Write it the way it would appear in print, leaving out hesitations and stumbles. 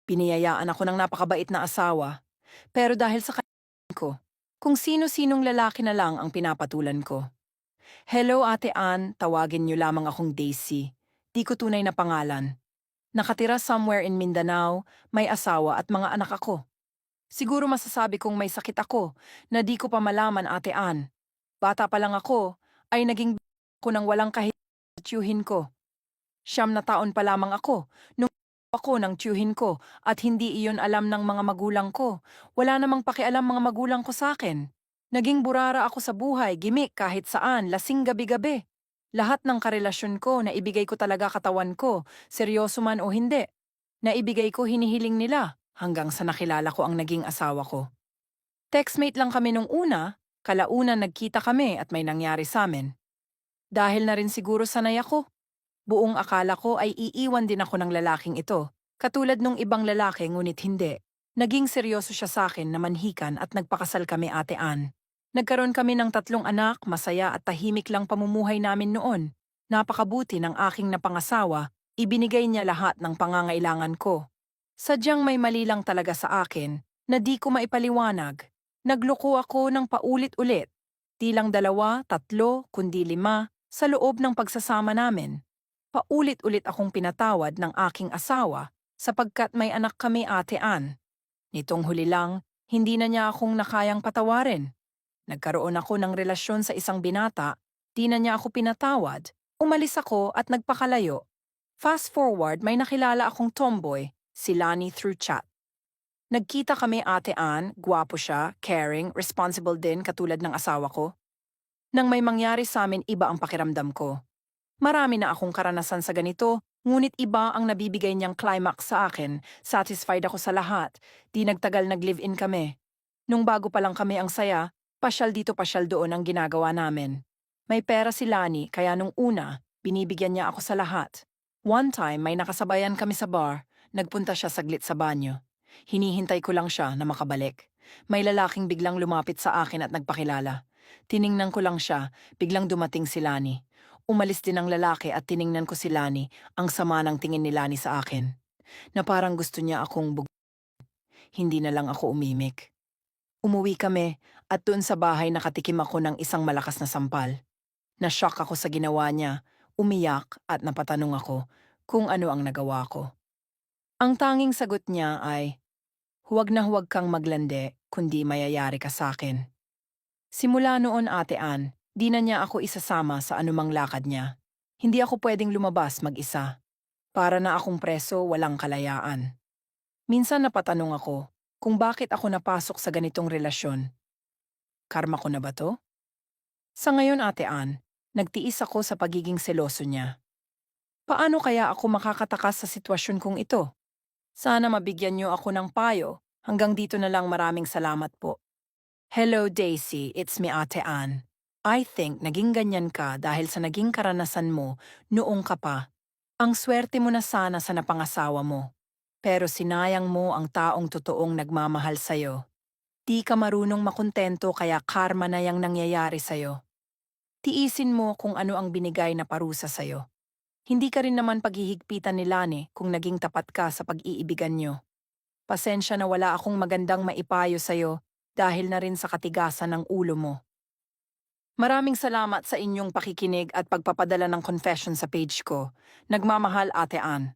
Biniyayaan ako ng napakabait na asawa. Pero dahil sa kaibigan ko, kung sino-sinong lalaki na lang ang pinapatulan ko. Hello Ate Ann, tawagin niyo lamang akong Daisy. Di ko tunay na pangalan. Nakatira somewhere in Mindanao, may asawa at mga anak ako. Siguro masasabi kong may sakit ako na di ko pa malaman Ate Ann. Bata pa lang ako, ay naging ko ng walang kahiyan sa tiyuhin ko. 9 na taon pa lamang ako nung ako ng tiyuhin ko at hindi iyon alam ng mga magulang ko. Wala namang pakialam mga magulang ko sa akin. Naging burara ako sa buhay, gimik kahit saan, lasing gabi-gabi. Lahat ng karelasyon ko na ibigay ko talaga katawan ko, seryoso man o hindi. Naibigay ko hinihiling nila hanggang sa nakilala ko ang naging asawa ko. Textmate lang kami nung una, kalaunan nagkita kami at may nangyari sa amin. Dahil na rin siguro sanay ako. Buong akala ko ay iiwan din ako ng lalaking ito, katulad nung ibang lalaki ngunit hindi. Naging seryoso siya sa akin na manhikan at nagpakasal kami Ate Ann. Nagkaroon kami ng 3 anak, masaya at tahimik lang pamumuhay namin noon. Napakabuti ng aking napangasawa, ibinigay niya lahat ng pangangailangan ko. Sadyang may mali lang talaga sa akin na di ko maipaliwanag. Nagloko ako ng paulit-ulit. Di lang 2, 3, kundi 5 sa loob ng pagsasama namin. Paulit-ulit akong pinatawad ng aking asawa sapagkat may anak kami Ate Ann. Nitong huli lang, hindi na niya akong nakayang patawarin. Nagkaroon ako ng relasyon sa isang binata, di na niya ako pinatawad, umalis ako at nagpakalayo. Fast forward, may nakilala akong tomboy, si Lani through chat. Nagkita kami Ate Ann, gwapo siya, caring, responsible din katulad ng asawa ko. Nang may mangyari sa amin, iba ang pakiramdam ko. Marami na akong karanasan sa ganito, ngunit iba ang nabibigay niyang climax sa akin. Satisfied ako sa lahat. Di nagtagal nag-live-in kami. Nung bago pa lang kami ang saya, pasyal dito pasyal doon ang ginagawa namin. May pera si Lani kaya nung una, binibigyan niya ako sa lahat. One time may nakasabayan kami sa bar, nagpunta siya saglit sa banyo. Hinihintay ko lang siya na makabalik. May lalaking biglang lumapit sa akin at nagpakilala. Tiningnan ko lang siya, biglang dumating si Lani. Umalis din ang lalaki at tiningnan ko si Lani, ang sama ng tingin ni Lani sa akin. Na parang gusto niya akong hindi na lang ako umimik. Umuwi kami at doon sa bahay nakatikim ako ng isang malakas na sampal. Na-shock ako sa ginawa niya, umiyak at napatanong ako kung ano ang nagawa ko. Ang tanging sagot niya ay, huwag na huwag kang maglande kundi mayayari ka sa akin. Simula noon Ate Ann, di na niya ako isasama sa anumang lakad niya. Hindi ako pwedeng lumabas mag-isa. Para na akong preso, walang kalayaan. Minsan napatanong ako kung bakit ako napasok sa ganitong relasyon. Karma ko na ba to? Sa ngayon Ate Ann, nagtiis ako sa pagiging seloso niya. Paano kaya ako makakatakas sa sitwasyon kong ito? Sana mabigyan niyo ako ng payo. Hanggang dito na lang maraming salamat po. Hello Daisy, it's me Ate Ann. I think naging ganyan ka dahil sa naging karanasan mo noong ka pa. Ang swerte mo na sana sa napangasawa mo. Pero sinayang mo ang taong totoong nagmamahal sa'yo. Di ka marunong makontento kaya karma na yang nangyayari sa'yo. Tiisin mo kung ano ang binigay na parusa sa'yo. Hindi ka rin naman paghihigpitan ni Lani kung naging tapat ka sa pag-iibigan niyo. Pasensya na wala akong magandang maipayo sa'yo dahil na rin sa katigasan ng ulo mo. Maraming salamat sa inyong pakikinig at pagpapadala ng confession sa page ko. Nagmamahal Ate Ann.